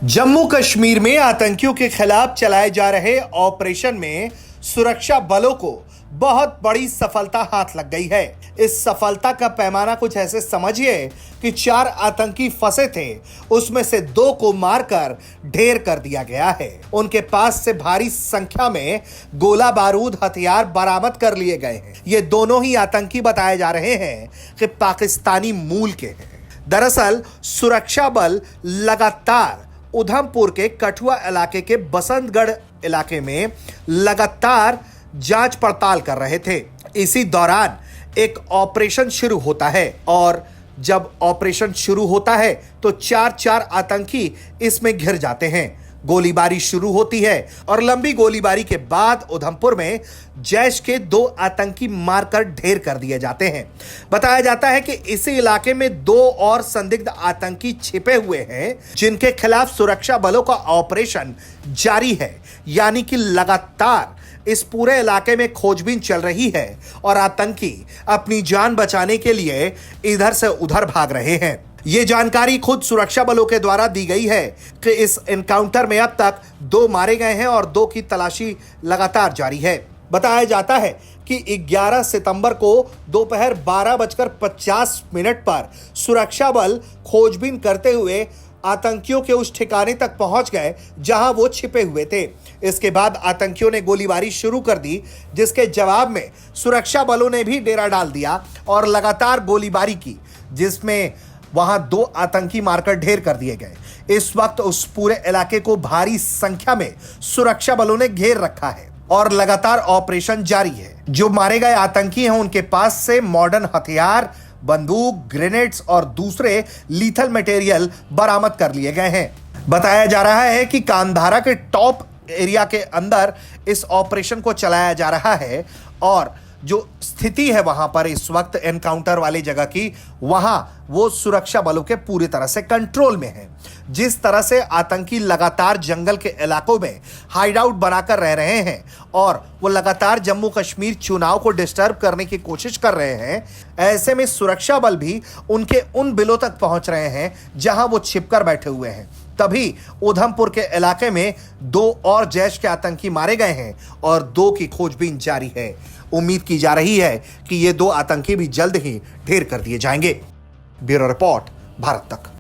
जम्मू कश्मीर में आतंकियों के खिलाफ चलाए जा रहे ऑपरेशन में सुरक्षा बलों को बहुत बड़ी सफलता हाथ लग गई है। इस सफलता का पैमाना कुछ ऐसे समझिए कि 4 आतंकी फंसे थे, उसमें से 2 को मारकर ढेर कर दिया गया है। उनके पास से भारी संख्या में गोला बारूद हथियार बरामद कर लिए गए हैं। ये दोनों ही आतंकी बताए जा रहे हैं कि पाकिस्तानी मूल के हैं। दरअसल सुरक्षा बल लगातार उधमपुर के कठुआ इलाके के बसंतगढ़ इलाके में लगातार जांच पड़ताल कर रहे थे। इसी दौरान एक ऑपरेशन शुरू होता है और जब ऑपरेशन शुरू होता है तो 4 आतंकी इसमें घिर जाते हैं। गोलीबारी शुरू होती है और लंबी गोलीबारी के बाद उधमपुर में जैश के 2 आतंकी मारकर ढेर कर दिए जाते हैं। बताया जाता है कि इसी इलाके में 2 और संदिग्ध आतंकी छिपे हुए हैं, जिनके खिलाफ सुरक्षा बलों का ऑपरेशन जारी है। यानी कि लगातार इस पूरे इलाके में खोजबीन चल रही है और आतंकी अपनी जान बचाने के लिए इधर से उधर भाग रहे हैं। ये जानकारी खुद सुरक्षा बलों के द्वारा दी गई है कि इस एनकाउंटर में अब तक 2 मारे गए हैं और 2 की तलाशी लगातार जारी है। बताया जाता है कि 11 सितंबर को दोपहर 12:50 पर सुरक्षा बल खोजबीन करते हुए आतंकियों के उस ठिकाने तक पहुंच गए जहां वो छिपे हुए थे। इसके बाद आतंकियों ने गोलीबारी शुरू कर दी, जिसके जवाब में सुरक्षा बलों ने भी डेरा डाल दिया और लगातार गोलीबारी की, जिसमें वहां 2 आतंकी मारकर ढेर कर दिए गए। इस वक्त उस पूरे इलाके को भारी संख्या में सुरक्षा बलों ने घेर रखा है और लगातार ऑपरेशन जारी है। जो मारे गए आतंकी हैं उनके पास से मॉडर्न हथियार, बंदूक, ग्रेनेड्स और दूसरे लीथल मटेरियल बरामद कर लिए गए हैं। बताया जा रहा है कि कांधारा के टॉप एरिया के अंदर इस ऑपरेशन को चलाया जा रहा है और जो स्थिति है वहां पर इस वक्त एनकाउंटर वाली जगह की, वहां वो सुरक्षा बलों के पूरी तरह से कंट्रोल में है। जिस तरह से आतंकी लगातार जंगल के इलाकों में हाइड आउट बनाकर रह रहे हैं और वो लगातार जम्मू कश्मीर चुनाव को डिस्टर्ब करने की कोशिश कर रहे हैं, ऐसे में सुरक्षा बल भी उनके उन बिलों तक पहुंच रहे हैं जहां वो छिपकर बैठे हुए हैं। तभी उधमपुर के इलाके में 2 और जैश के आतंकी मारे गए हैं और 2 की खोजबीन जारी है। उम्मीद की जा रही है कि ये 2 आतंकी भी जल्द ही ढेर कर दिए जाएंगे। ब्यूरो रिपोर्ट, भारत तक।